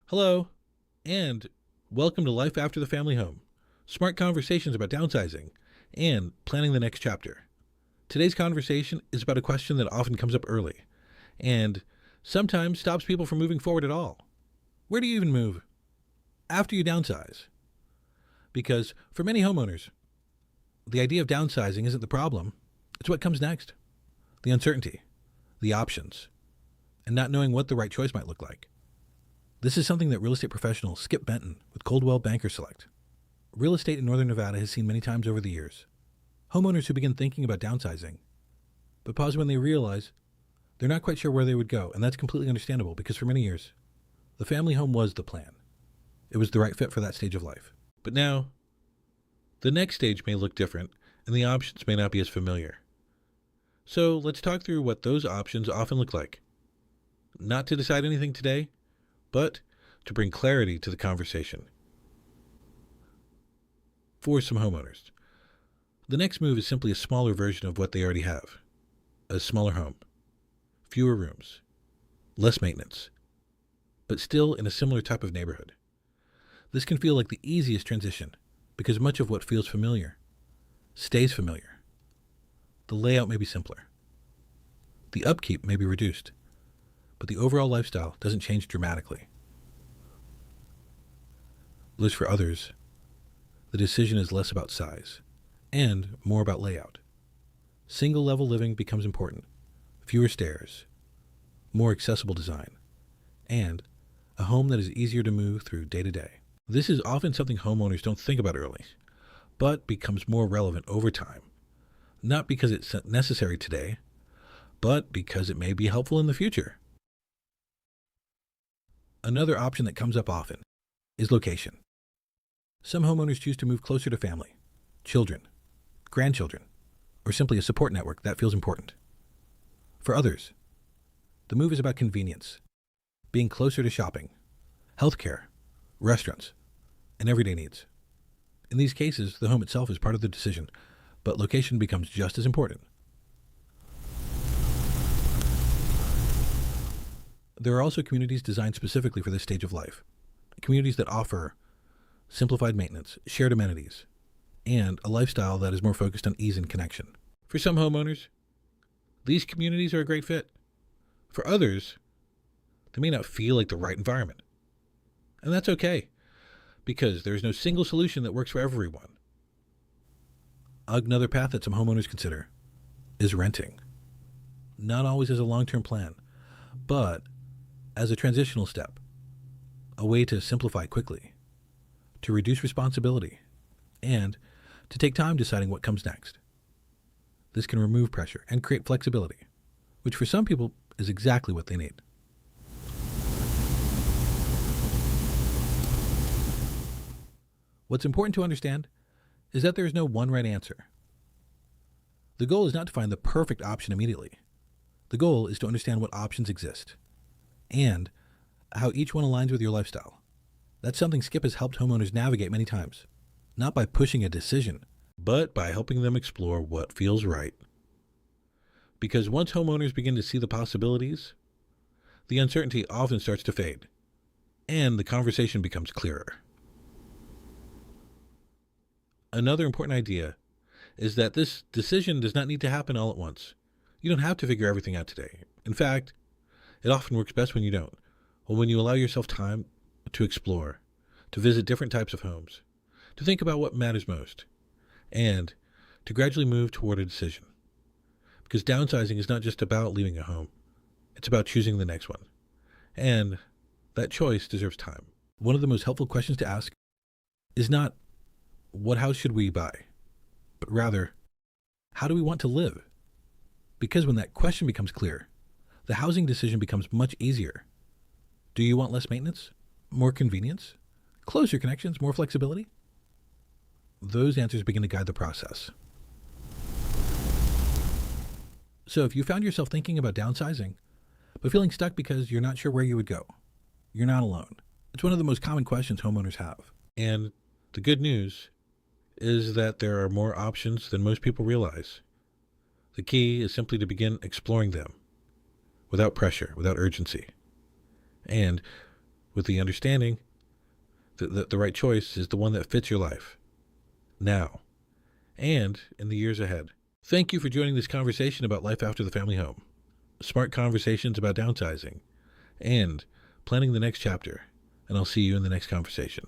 Hello, and welcome to Life After the Family Home. Smart conversations about downsizing and planning the next chapter. Today's conversation is about a question that often comes up early and sometimes stops people from moving forward at all. Where do you even move after you downsize? Because for many homeowners, the idea of downsizing isn't the problem. It's what comes next. The uncertainty, the options, and not knowing what the right choice might look like. This is something that real estate professional Skip Benton with Coldwell Banker Select. Real estate in Northern Nevada has seen many times over the years. Homeowners who begin thinking about downsizing, but pause when they realize they're not quite sure where they would go, and that's completely understandable because for many years, the family home was the plan. It was the right fit for that stage of life. But now, the next stage may look different, and the options may not be as familiar. So let's talk through what those options often look like. Not to decide anything today, but to bring clarity to the conversation. For some homeowners, the next move is simply a smaller version of what they already have. A smaller home, fewer rooms, less maintenance, but still in a similar type of neighborhood. This can feel like the easiest transition because much of what feels familiar stays familiar. The layout may be simpler. The upkeep may be reduced, but the overall lifestyle doesn't change dramatically. As for others, the decision is less about size and more about layout. Single-level living becomes important, fewer stairs, more accessible design, and a home that is easier to move through day to day. This is often something homeowners don't think about early, but becomes more relevant over time, not because it's necessary today, but because it may be helpful in the future. Another option that comes up often is location. Some homeowners choose to move closer to family, children, grandchildren, or simply a support network that feels important. For others, the move is about convenience, being closer to shopping, healthcare, restaurants, and everyday needs. In these cases, the home itself is part of the decision, but location becomes just as important. There are also communities designed specifically for this stage of life, communities that offer simplified maintenance, shared amenities, and a lifestyle that is more focused on ease and connection. For some homeowners, these communities are a great fit. For others, they may not feel like the right environment. And that's okay, because there is no single solution that works for everyone. Another path that some homeowners consider is renting. Not always as a long-term plan, but as a transitional step, a way to simplify quickly, to reduce responsibility, and to take time deciding what comes next. This can remove pressure and create flexibility, which for some people is exactly what they need. What's important to understand is that there is no one right answer. The goal is not to find the perfect option immediately. The goal is to understand what options exist and how each one aligns with your lifestyle. That's something Skip has helped homeowners navigate many times, not by pushing a decision, but by helping them explore what feels right. Because once homeowners begin to see the possibilities, the uncertainty often starts to fade, and the conversation becomes clearer. Another important idea is that this decision does not need to happen all at once. You don't have to figure everything out today. In fact, it often works best when you don't, or when you allow yourself time to explore, to visit different types of homes, to think about what matters most, and to gradually move toward a decision. Because downsizing is not just about leaving a home. It's about choosing the next one. And that choice deserves time. One of the most helpful questions to ask is not, what house should we buy? But rather, how do we want to live? Because when that question becomes clear, the housing decision becomes much easier. Do you want less maintenance? More convenience? Closer connections? More flexibility? Those answers begin to guide the process. So if you found yourself thinking about downsizing, but feeling stuck because you're not sure where you would go, you're not alone. It's one of the most common questions homeowners have. And the good news is that there are more options than most people realize. The key is simply to begin exploring them without pressure, without urgency, and with the understanding that the right choice is the one that fits your life now and in the years ahead. Thank you for joining this conversation about life after the family home, smart conversations about downsizing, and planning the next chapter. And I'll see you in the next conversation.